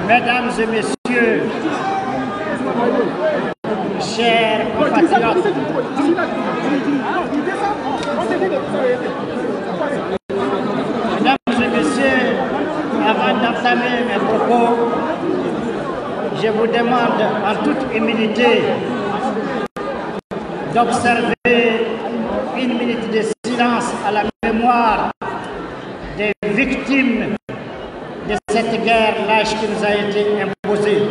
Mesdames et messieurs, chers compatriotes, mesdames et messieurs, avant d'entamer mes propos, je vous demande en toute humilité d'observer une minute de silence à la mémoire des victimes de cette guerre lâche qui nous a été imposée.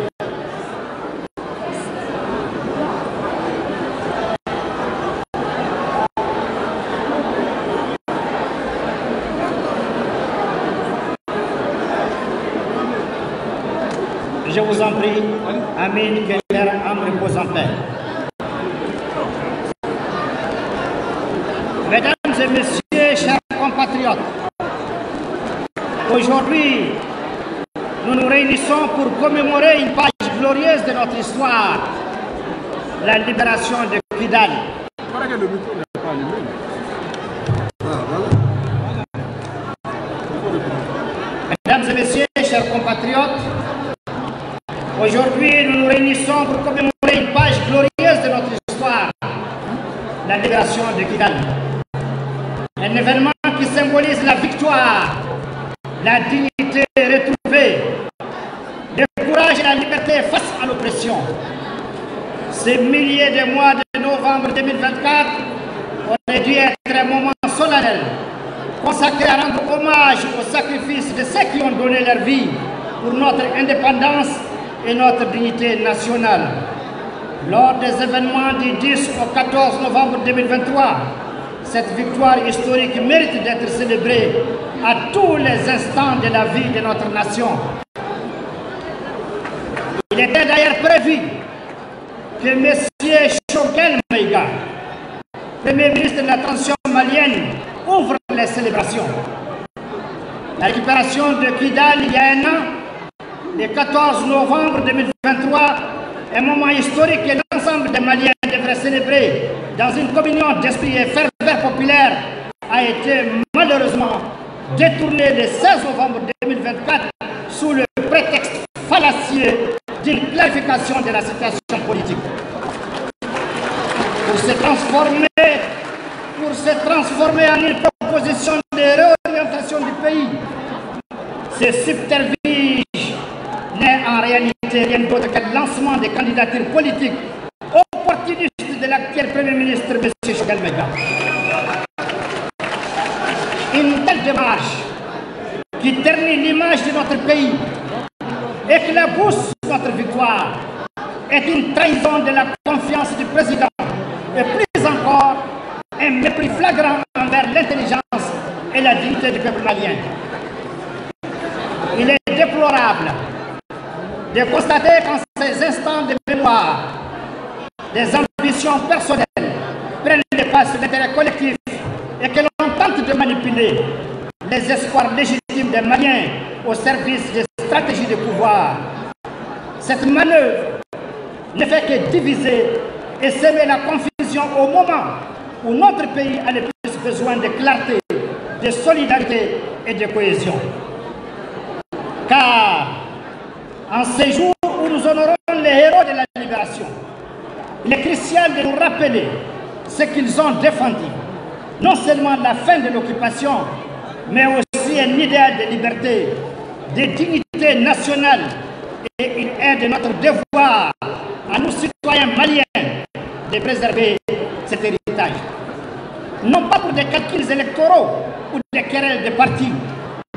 Je vous en prie, Amin, que leur âme repose en paix. Mesdames et messieurs, chers compatriotes, aujourd'hui, nous nous réunissons pour commémorer une page glorieuse de notre histoire, la libération de Kidal. Mesdames et messieurs, chers compatriotes, aujourd'hui, nous nous réunissons pour commémorer une page glorieuse de notre histoire, la libération de Kidal. Un événement qui symbolise la victoire, la dignité retrouvée, le courage et la liberté face à l'oppression. Ces milliers de mois de novembre 2024 auraient dû être un moment solennel, consacré à rendre hommage au sacrifice de ceux qui ont donné leur vie pour notre indépendance et notre dignité nationale. Lors des événements du 10 au 14 novembre 2023, cette victoire historique mérite d'être célébrée à tous les instants de la vie de notre nation. Il était d'ailleurs prévu que M. Choguel Maïga, Premier ministre de la Transition malienne, ouvre les célébrations. La récupération de Kidal il y a un an, le 14 novembre 2023, un moment historique que l'ensemble des Maliens devraient célébrer dans une communion d'esprit et ferveur populaire, a été malheureusement détourné le 16 novembre 2024 sous le prétexte fallacieux d'une clarification de la situation politique. Pour se transformer en une proposition de réorientation du pays, ce subterfuge n'est en réalité rien d'autre que le lancement des candidatures politiques opportunistes de l'actuel Premier ministre, M. Choguel Maïga. Une telle démarche qui ternit l'image de notre pays, éclabousse notre victoire, est une trahison de la confiance du président et plus encore un mépris flagrant envers l'intelligence et la dignité du peuple malien. Il est déplorable de constater qu'en ces instants de mémoire, des ambitions personnelles prennent le pas sur l'intérêt collectif et que l'on tente de manipuler les espoirs légitimes des Maliens au service des stratégies de pouvoir. Cette manœuvre ne fait que diviser et semer la confusion au moment où notre pays a le plus besoin de clarté, de solidarité et de cohésion. Car en ces jours où nous honorons les héros de la libération, il est crucial de nous rappeler ce qu'ils ont défendu. Non seulement la fin de l'occupation, mais aussi un idéal de liberté, de dignité nationale. Et il est de notre devoir, à nous citoyens maliens, de préserver cet héritage. Non pas pour des calculs électoraux ou des querelles de partis,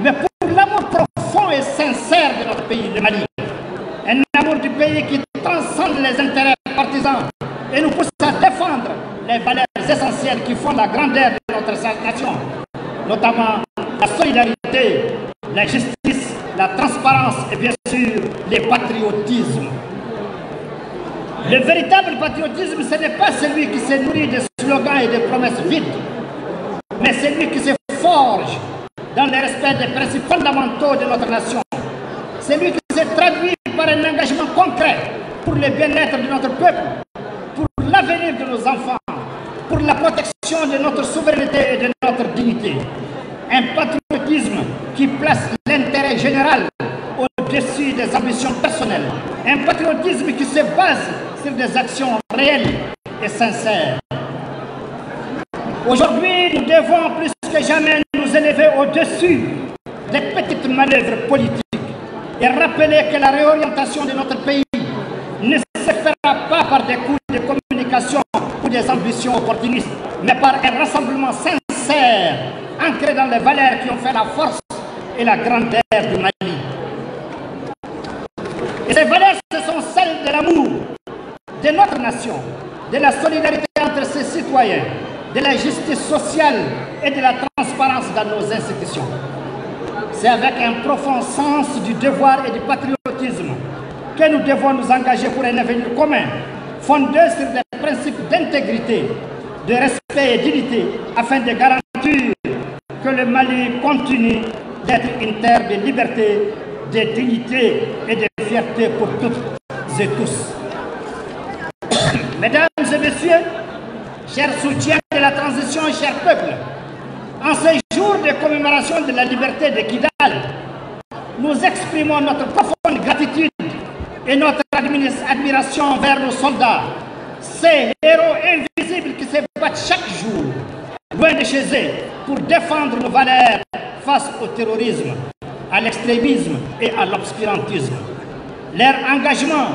mais pour l'amour profond et sincère de notre pays, le Mali. Un amour du pays qui transcende les intérêts partisans et nous pousse à défendre les valeurs essentielles qui font la grandeur de notre nation, notamment la solidarité, la justice, la transparence et bien sûr le patriotisme. Le véritable patriotisme, ce n'est pas celui qui se nourrit de slogans et de promesses vides, mais celui qui se forge dans le respect des principes fondamentaux de notre nation. Celui qui se traduit par un engagement concret pour le bien-être de notre peuple, pour l'avenir de nos enfants, pour la protection de notre souveraineté et de notre dignité. Un patriotisme qui place l'intérêt général au-dessus au-dessus des ambitions personnelles, un patriotisme qui se base sur des actions réelles et sincères. Aujourd'hui, nous devons plus que jamais nous élever au-dessus des petites manœuvres politiques et rappeler que la réorientation de notre pays ne se fera pas par des coups de communication ou des ambitions opportunistes, mais par un rassemblement sincère, ancré dans les valeurs qui ont fait la force et la grandeur du Mali. Et ces valeurs, ce sont celles de l'amour de notre nation, de la solidarité entre ses citoyens, de la justice sociale et de la transparence dans nos institutions. C'est avec un profond sens du devoir et du patriotisme que nous devons nous engager pour un avenir commun, fondé sur des principes d'intégrité, de respect et d'unité, afin de garantir que le Mali continue d'être une terre de liberté, de dignité et de fierté pour toutes et tous. Mesdames et messieurs, chers soutiens de la transition, chers peuples, en ces jours de commémoration de la liberté de Kidal, nous exprimons notre profonde gratitude et notre admiration vers nos soldats, ces héros invisibles qui se battent chaque jour, loin de chez eux, pour défendre nos valeurs face au terrorisme, à l'extrémisme et à l'obscurantisme. Leur engagement,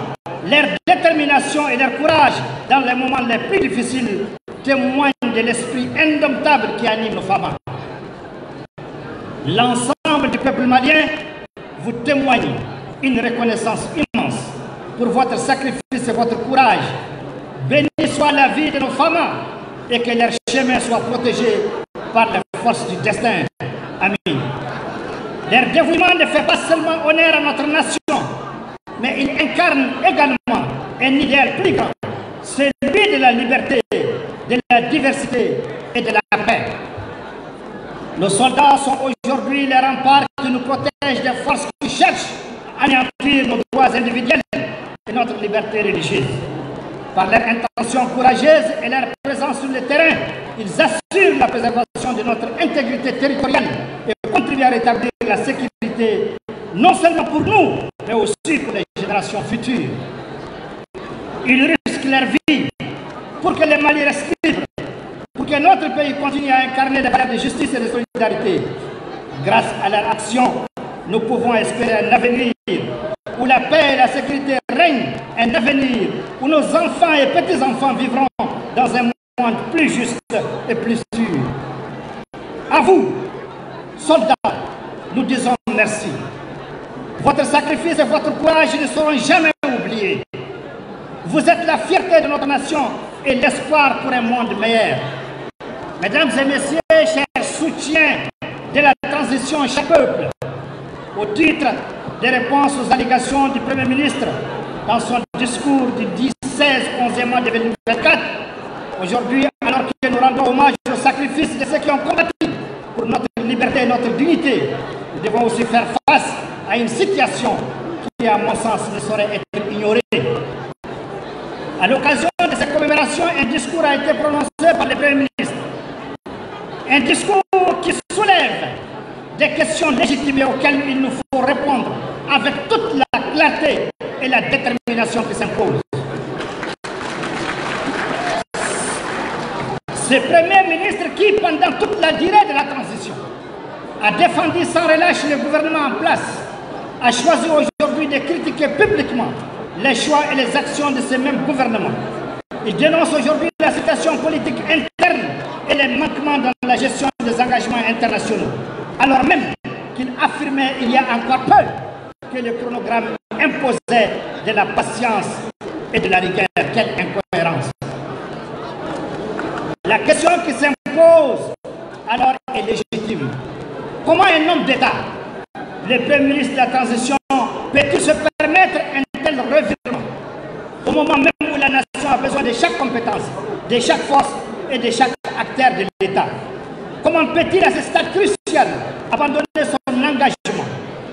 leur détermination et leur courage dans les moments les plus difficiles témoignent de l'esprit indomptable qui anime nos femmes. L'ensemble du peuple malien vous témoigne une reconnaissance immense pour votre sacrifice et votre courage. Béni soit la vie de nos femmes et que leur chemin soit protégé par les forces du destin. Amen. Leur dévouement ne fait pas seulement honneur à notre nation, mais il incarne également un idéal plus grand, celui de la liberté, de la diversité et de la paix. Nos soldats sont aujourd'hui les remparts qui nous protègent des forces qui cherchent à anéantir nos droits individuels et notre liberté religieuse. Par leur intention courageuse et leur présence sur le terrain, ils assurent la préservation de notre intégrité territoriale et contribuent à rétablir la sécurité, non seulement pour nous, mais aussi pour les générations futures. Ils risquent leur vie pour que le Mali reste libre, pour que notre pays continue à incarner des valeurs de justice et de solidarité. Grâce à leur action, nous pouvons espérer un avenir où la paix et la sécurité règnent, un avenir où nos enfants et petits-enfants vivront dans un monde plus juste et plus sûr. À vous, soldats, nous disons merci. Votre sacrifice et votre courage ne seront jamais oubliés. Vous êtes la fierté de notre nation et l'espoir pour un monde meilleur. Mesdames et messieurs, chers soutiens de la transition, chers peuples, au titre des réponses aux allégations du Premier ministre dans son discours du 10-16-11 mois de 2024, aujourd'hui, alors que nous rendons hommage au sacrifice de ceux qui ont combattu pour notre liberté et notre dignité, nous devons aussi faire face à une situation qui, à mon sens, ne saurait être ignorée. À l'occasion de cette commémoration, un discours a été prononcé par le Premier ministre. Un discours qui soulève des questions légitimes auxquelles il nous faut répondre avec toute la clarté et la détermination qui s'impose. Ce Premier ministre qui, pendant toute la durée de la transition, a défendu sans relâche le gouvernement en place, a choisi aujourd'hui de critiquer publiquement les choix et les actions de ce même gouvernement. Il dénonce aujourd'hui la situation politique interne et les manquements dans la gestion des engagements internationaux, alors même qu'il affirmait il y a encore peu que le chronogramme imposait de la patience et de la rigueur. Quelle incohérence! La question qui s'impose alors est légitime. Comment un homme d'État, le Premier ministre de la Transition, peut-il se permettre un tel revirement au moment même où la nation a besoin de chaque compétence, de chaque force et de chaque acteur de l'État? Comment peut-il à ce stade crucial abandonner son engagement,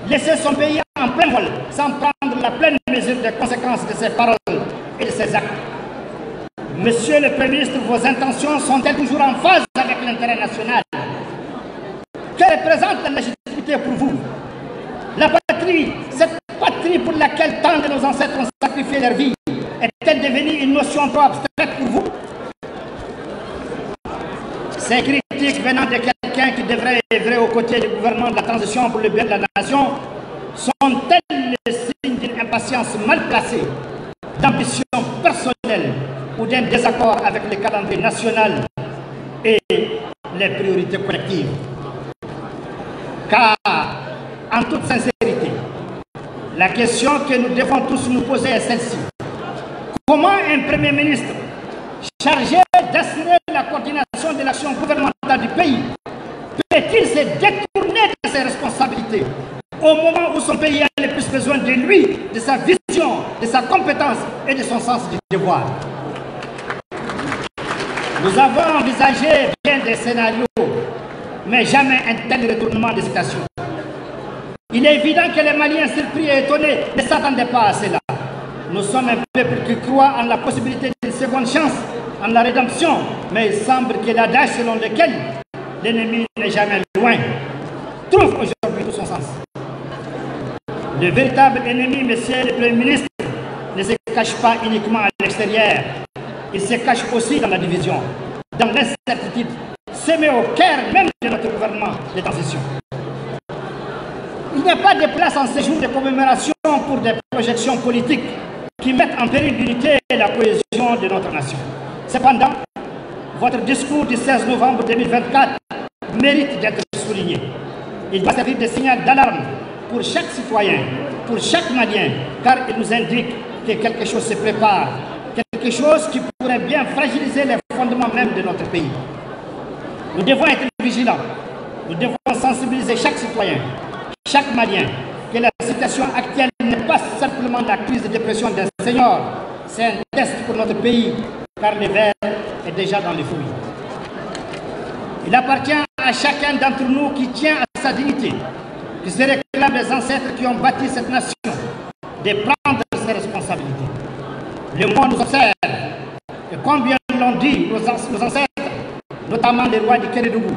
laisser son pays en plein vol sans prendre la pleine mesure des conséquences de ses paroles et de ses actes? Monsieur le Premier ministre, vos intentions sont-elles toujours en phase avec l'intérêt national? Que représente la légitimité pour vous? La patrie, cette patrie leur vie est-elle devenue une notion trop abstraite pour vous? Ces critiques venant de quelqu'un qui devrait œuvrer aux côtés du gouvernement de la transition pour le bien de la nation sont-elles le signe d'une impatience mal placée, d'ambition personnelle ou d'un désaccord avec le calendrier national et les priorités collectives? Car, en toute sincérité, la question que nous devons tous nous poser est celle-ci. Comment un Premier ministre chargé d'assurer la coordination de l'action gouvernementale du pays peut-il se détourner de ses responsabilités au moment où son pays a le plus besoin de lui, de sa vision, de sa compétence et de son sens du devoir? Nous avons envisagé bien des scénarios, mais jamais un tel retournement de situation. Il est évident que les Maliens surpris et étonnés ne s'attendaient pas à cela. Nous sommes un peuple qui croit en la possibilité d'une seconde chance, en la rédemption, mais il semble que l'adage selon lequel l'ennemi n'est jamais loin trouve aujourd'hui tout son sens. Le véritable ennemi, monsieur le Premier ministre, ne se cache pas uniquement à l'extérieur. Il se cache aussi dans la division, dans l'incertitude, semée au cœur même de notre gouvernement de transition. Il n'y a pas de place en ces jours de commémoration pour des projections politiques qui mettent en péril l'unité et la cohésion de notre nation. Cependant, votre discours du 16 novembre 2024 mérite d'être souligné. Il doit servir de signal d'alarme pour chaque citoyen, pour chaque Malien, car il nous indique que quelque chose se prépare, quelque chose qui pourrait bien fragiliser les fondements même de notre pays. Nous devons être vigilants, nous devons sensibiliser chaque citoyen, chaque Malien, que la situation actuelle n'est pas simplement la crise de dépression d'un senior, c'est un test pour notre pays, car le verre est déjà dans les fouilles. Il appartient à chacun d'entre nous qui tient à sa dignité, qui se réclame des ancêtres qui ont bâti cette nation, de prendre ses responsabilités. Le monde nous observe, et comme bien l'ont dit nos ancêtres, notamment les rois du Kérédougou,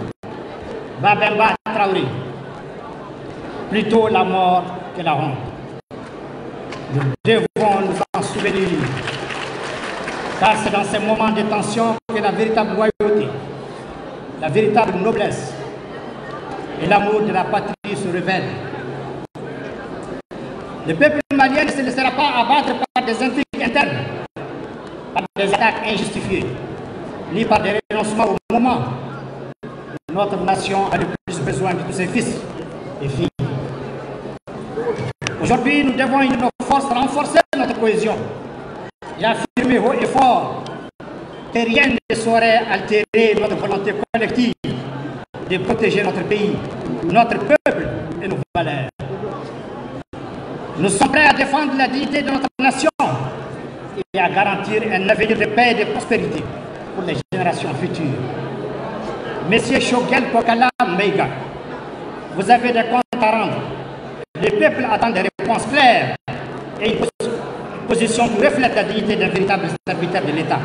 Babemba Traoré, plutôt la mort que la honte. Nous devons nous en souvenir, car c'est dans ces moments de tension que la véritable loyauté, la véritable noblesse et l'amour de la patrie se révèlent. Le peuple malien ne se laissera pas abattre par des intrigues internes, par des attaques injustifiées, ni par des renoncements au moment où notre nation a le plus besoin de tous ses fils et filles. Aujourd'hui, nous devons unir nos forces, renforcer notre cohésion et affirmer haut et fort que rien ne saurait altérer notre volonté collective de protéger notre pays, notre peuple et nos valeurs. Nous sommes prêts à défendre la dignité de notre nation et à garantir un avenir de paix et de prospérité pour les générations futures. Monsieur Choguel Pokala Meiga, vous avez des comptes à rendre. Le peuple attend des réponses claires et une position qui reflète la dignité d'un véritable serviteur de l'État.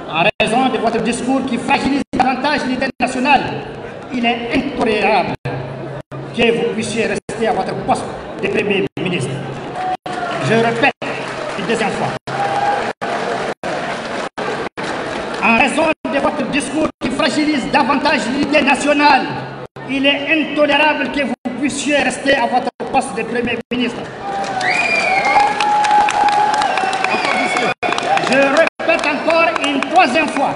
En raison de votre discours qui fragilise davantage l'unité nationale, il est intolérable que vous puissiez rester à votre poste de Premier ministre. Je répète une deuxième fois. En raison de votre discours qui fragilise davantage l'unité nationale, il est intolérable que vous puissiez rester à votre poste de Premier ministre. Je répète encore une troisième fois.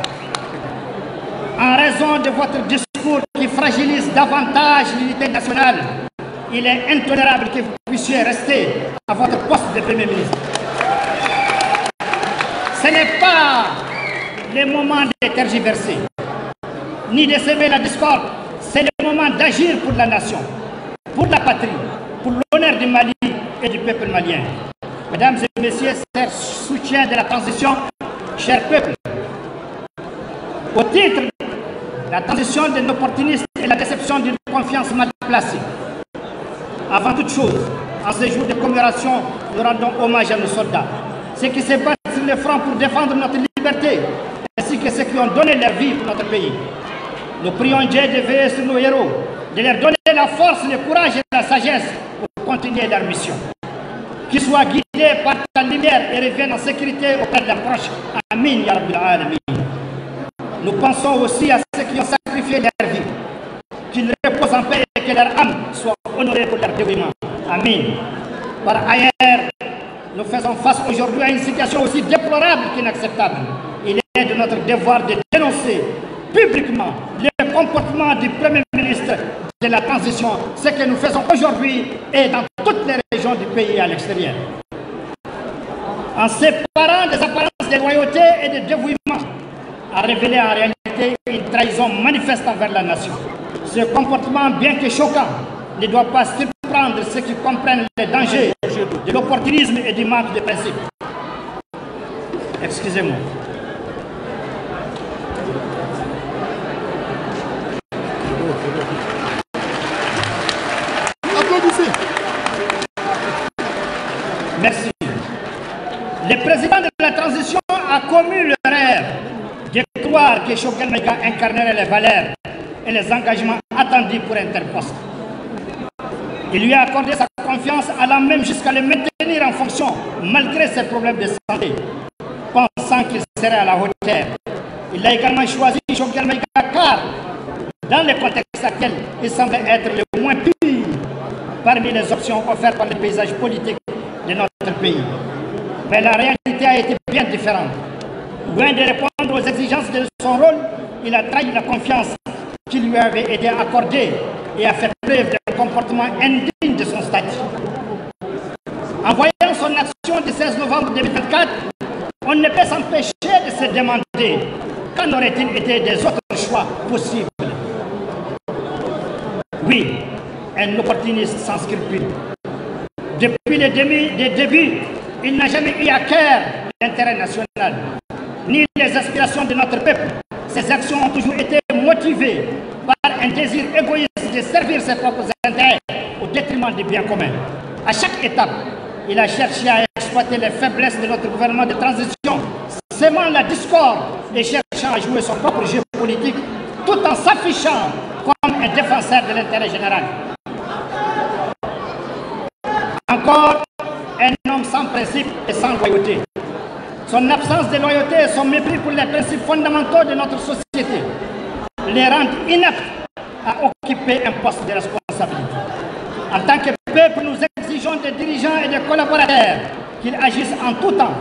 En raison de votre discours qui fragilise davantage l'unité nationale, il est intolérable que vous puissiez rester à votre poste de Premier ministre. Ce n'est pas le moment de tergiverser, ni de semer la discorde. C'est le moment d'agir pour la nation, pour la patrie, pour l'honneur du Mali et du peuple malien. Mesdames et messieurs, chers soutiens de la transition, chers peuples, au titre de la transition de l'opportunisme et la déception d'une confiance mal placée, avant toute chose, en ce jour de commémoration, nous rendons hommage à nos soldats, ceux qui se battent sur le front pour défendre notre liberté, ainsi que ceux qui ont donné leur vie pour notre pays. Nous prions Dieu de veiller sur nos héros, de leur donner la force, le courage et la sagesse pour continuer leur mission. qui soient guidés par ta lumière et reviennent en sécurité auprès de leurs proches. Amin, ya Rabbil Alamin. Nous pensons aussi à ceux qui ont sacrifié leur vie, qu'ils reposent en paix et que leur âme soit honorée pour leur dévouement. Amin. Par ailleurs, nous faisons face aujourd'hui à une situation aussi déplorable qu'inacceptable. Il est de notre devoir de dénoncer publiquement le comportement du Premier ministre de la transition, ce que nous faisons aujourd'hui et dans toutes les régions du pays et à l'extérieur. En séparant des apparences de loyauté et de dévouement, a révélé en réalité une trahison manifeste envers la nation. Ce comportement, bien que choquant, ne doit pas surprendre ceux qui comprennent les dangers de l'opportunisme et du manque de principe. Excusez-moi. Applaudissez. Merci. Le président de la transition a commis le rêve de croire que Choguel Maïga incarnerait les valeurs et les engagements attendus pour un tel poste. Il lui a accordé sa confiance, allant même jusqu'à le maintenir en fonction, malgré ses problèmes de santé, pensant qu'il serait à la hauteur. Il a également choisi Choguel Maïga car, dans le contexte actuel, il semblait être le moins pire parmi les options offertes par le paysage politique de notre pays. Mais la réalité a été bien différente. Loin de répondre aux exigences de son rôle, il a trahi la confiance qui lui avait été accordée et a fait preuve d'un comportement indigne de son statut. En voyant son action du 16 novembre 2024, on ne peut s'empêcher de se demander qu'en aurait-il été des autres choix possibles. Oui, un opportuniste sans scrupules. Depuis le début, il n'a jamais eu à cœur l'intérêt national, ni les aspirations de notre peuple. Ses actions ont toujours été motivées par un désir égoïste de servir ses propres intérêts au détriment du bien commun. À chaque étape, il a cherché à exploiter les faiblesses de notre gouvernement de transition, sémant la discorde et cherchant à jouer son propre jeu politique, tout en s'affichant comme un défenseur de l'intérêt général. Encore un homme sans principe et sans loyauté. Son absence de loyauté et son mépris pour les principes fondamentaux de notre société les rendent inaptes à occuper un poste de responsabilité. En tant que peuple, nous exigeons des dirigeants et des collaborateurs qu'ils agissent en tout temps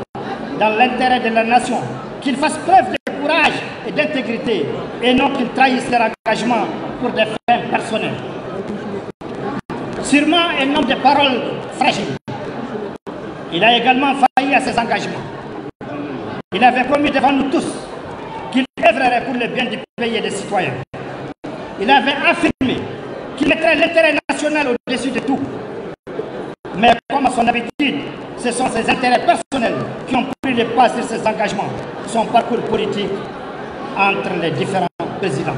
dans l'intérêt de la nation, qu'ils fassent preuve de courage et d'intégrité et non qu'ils trahissent leur engagement pour des fins personnelles. Sûrement un homme de parole fragile. Il a également failli à ses engagements. Il avait promis devant nous tous qu'il œuvrerait pour le bien du pays et des citoyens. Il avait affirmé qu'il mettrait l'intérêt national au-dessus de tout. Mais comme à son habitude, ce sont ses intérêts personnels qui ont pris le pas sur ses engagements, son parcours politique entre les différents présidents.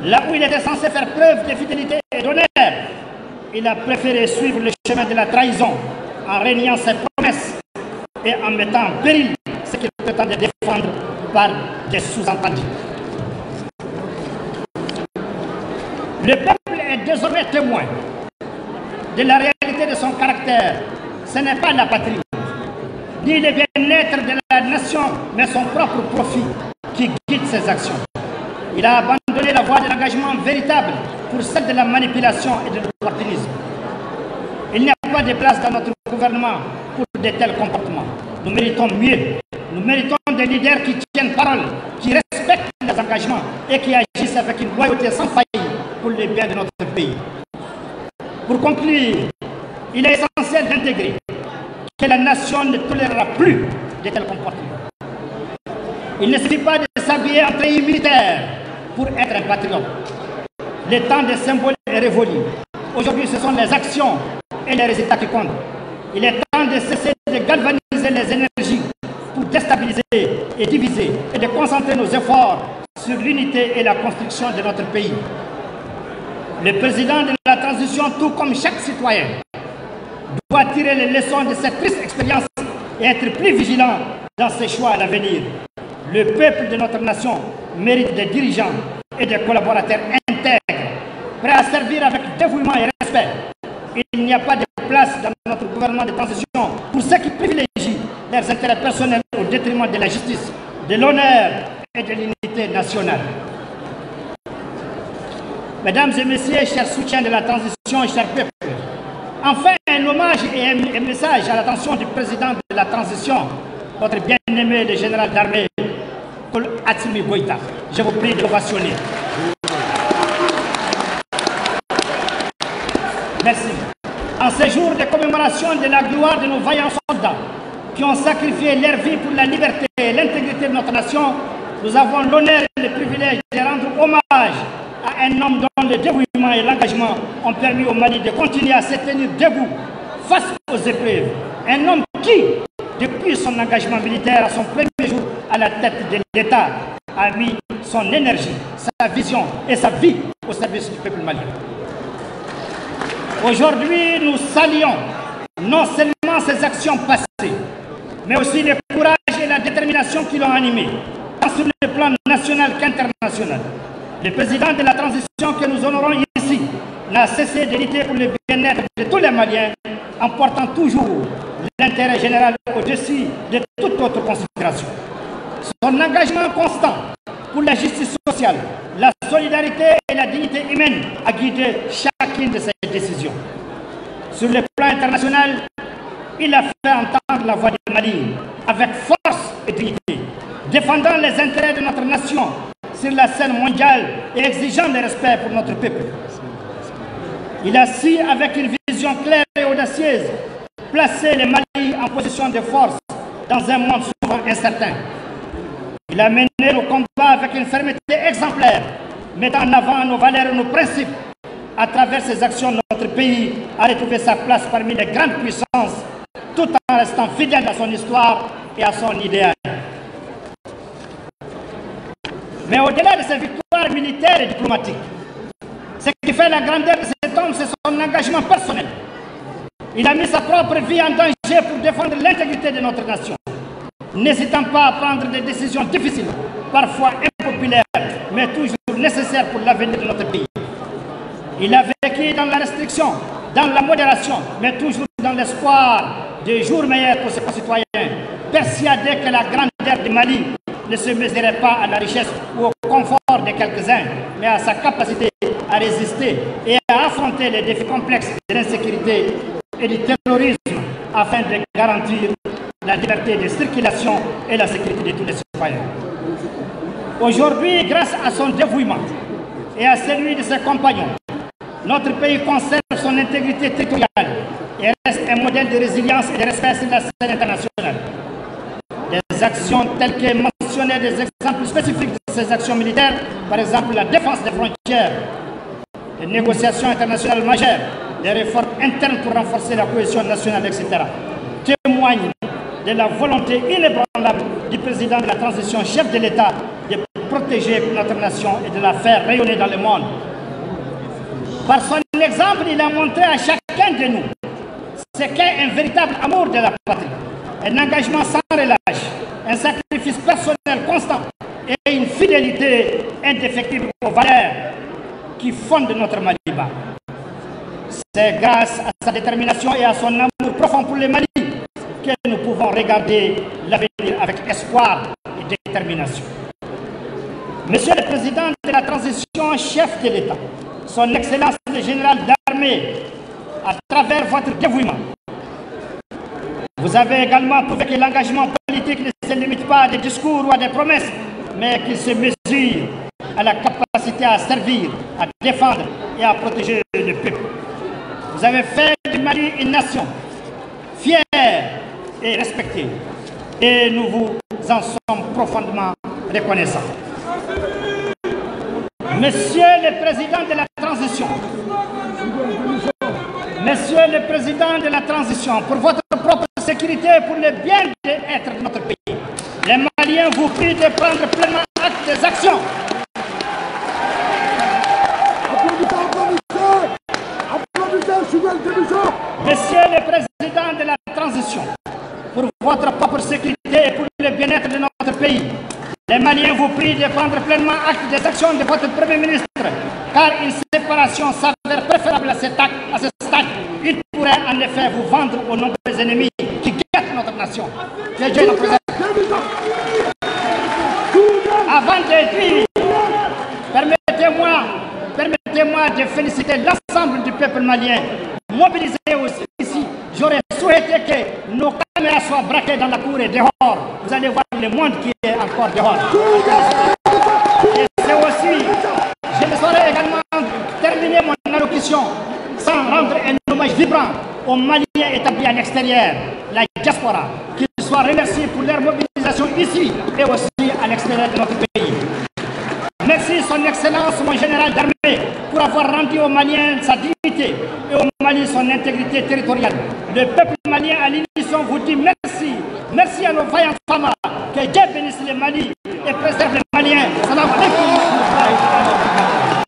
Là où il était censé faire preuve de fidélité et d'honneur, il a préféré suivre le chemin de la trahison en régnant ses promesses et en mettant en péril ce qu'il prétendait défendre par des sous-entendus. Le peuple est désormais témoin de la réalité de son caractère. Ce n'est pas la patrie, ni le bien-être de la nation, mais son propre profit qui guide ses actions. Il a abandonné la voie de l'engagement véritable pour celle de la manipulation et de l'opportunisme. Il n'y a pas de place dans notre gouvernement pour de tels comportements. Nous méritons mieux. Nous méritons des leaders qui tiennent parole, qui respectent les engagements et qui agissent avec une loyauté sans faillir pour le bien de notre pays. Pour conclure, il est essentiel d'intégrer que la nation ne tolérera plus de tels comportements. Il ne suffit pas de s'habiller en treillis militaire pour être un patriote. Le temps des symboles est révolu. Aujourd'hui, ce sont les actions et les résultats qui comptent. Il est temps de cesser de galvaniser les énergies pour déstabiliser et diviser et de concentrer nos efforts sur l'unité et la construction de notre pays. Le président de la transition, tout comme chaque citoyen, doit tirer les leçons de cette triste expérience et être plus vigilant dans ses choix à l'avenir. Le peuple de notre nation mérite des dirigeants et des collaborateurs intègres, prêts à servir avec dévouement et respect, Il n'y a pas de place dans notre gouvernement de transition pour ceux qui privilégient leurs intérêts personnels au détriment de la justice, de l'honneur et de l'unité nationale. Mesdames et messieurs, chers soutiens de la transition et chers peuples, enfin un hommage et un message à l'attention du président de la transition, votre bien-aimé le général d'armée, Assimi Goïta. Je vous prie de l'ovationner. Merci. En ce jour de commémoration de la gloire de nos vaillants soldats qui ont sacrifié leur vie pour la liberté et l'intégrité de notre nation, nous avons l'honneur et le privilège de rendre hommage à un homme dont le dévouement et l'engagement ont permis au Mali de continuer à se tenir debout face aux épreuves. Un homme qui, depuis son engagement militaire à son premier jour à la tête de l'État, a mis son énergie, sa vision et sa vie au service du peuple malien. Aujourd'hui, nous saluons non seulement ses actions passées, mais aussi le courage et la détermination qui l'ont animé, tant sur le plan national qu'international. Le président de la transition que nous honorons ici n'a cessé de lutter pour le bien-être de tous les Maliens, en portant toujours l'intérêt général au-dessus de toute autre considération. Son engagement constant pour la justice sociale, la solidarité et la dignité humaine a guidé chacune de ses décisions. Sur le plan international, il a fait entendre la voix du Mali avec force et dignité, défendant les intérêts de notre nation sur la scène mondiale et exigeant le respect pour notre peuple. Il a su, avec une vision claire et audacieuse, placer le Mali en position de force dans un monde souvent incertain. Il a mené le combat avec une fermeté exemplaire, mettant en avant nos valeurs et nos principes. À travers ses actions, notre pays a retrouvé sa place parmi les grandes puissances, tout en restant fidèle à son histoire et à son idéal. Mais au-delà de ses victoires militaires et diplomatiques, ce qui fait la grandeur de cet homme, c'est son engagement personnel. Il a mis sa propre vie en danger pour défendre l'intégrité de notre nation, n'hésitant pas à prendre des décisions difficiles, parfois impopulaires, mais toujours nécessaires pour l'avenir de notre pays. Il a vécu dans la restriction, dans la modération, mais toujours dans l'espoir de jours meilleurs pour ses concitoyens, persuadé que la grandeur du Mali ne se mesurait pas à la richesse ou au confort de quelques-uns, mais à sa capacité à résister et à affronter les défis complexes de l'insécurité et du terrorisme afin de garantir la liberté de circulation et la sécurité de tous les citoyens. Aujourd'hui, grâce à son dévouement et à celui de ses compagnons, notre pays conserve son intégrité territoriale et reste un modèle de résilience et de respect sur la scène internationale. Des actions telles que mentionner des exemples spécifiques de ces actions militaires, par exemple la défense des frontières, les négociations internationales majeures, les réformes internes pour renforcer la cohésion nationale, etc., témoignent de la volonté inébranlable du président de la transition, chef de l'État, de protéger notre nation et de la faire rayonner dans le monde. Par son exemple, il a montré à chacun de nous ce qu'est un véritable amour de la patrie, un engagement sans relâche, un sacrifice personnel constant et une fidélité indéfectible aux valeurs qui fondent notre Maliba. C'est grâce à sa détermination et à son amour profond pour le Mali que nous pouvons regarder l'avenir avec espoir et détermination. Monsieur le Président de la transition, chef de l'État, son Excellence le général d'armée, à travers votre dévouement, vous avez également prouvé que l'engagement politique ne se limite pas à des discours ou à des promesses, mais qu'il se mesure à la capacité à servir, à défendre et à protéger le peuple. Vous avez fait du Mali une nation fière et respectée, et nous vous en sommes profondément reconnaissants. Monsieur le Président de la transition, Monsieur le Président de la transition, pour votre propre sécurité et pour le bien-être de notre pays, les Maliens vous prient de prendre pleinement acte des actions. Monsieur le Président de la transition, pour votre propre sécurité et pour le bien-être de notre pays, les Maliens vous prient de prendre pleinement acte des actions de votre Premier ministre, car une séparation s'avère préférable à ce stade. Une en effet vous vendre aux nombreux ennemis qui guettent notre nation. Que Dieu nous préserve. Avant de dire, permettez-moi de féliciter l'ensemble du peuple malien mobilisé aussi ici. J'aurais souhaité que nos caméras soient braquées dans la cour et dehors. Vous allez voir le monde qui est encore dehors. Et c'est aussi, je ne saurais également terminer mon allocution sans rendre un hommage vibrant aux Maliens établis à l'extérieur, la diaspora, qu'ils soient remerciés pour leur mobilisation ici et aussi à l'extérieur de notre pays. Merci son Excellence, mon général d'armée, pour avoir rendu aux Maliens sa dignité et au Mali son intégrité territoriale. Le peuple malien à l'unisson vous dit merci. Merci à nos vaillants femmes. Que Dieu bénisse le Mali et préserve les Maliens.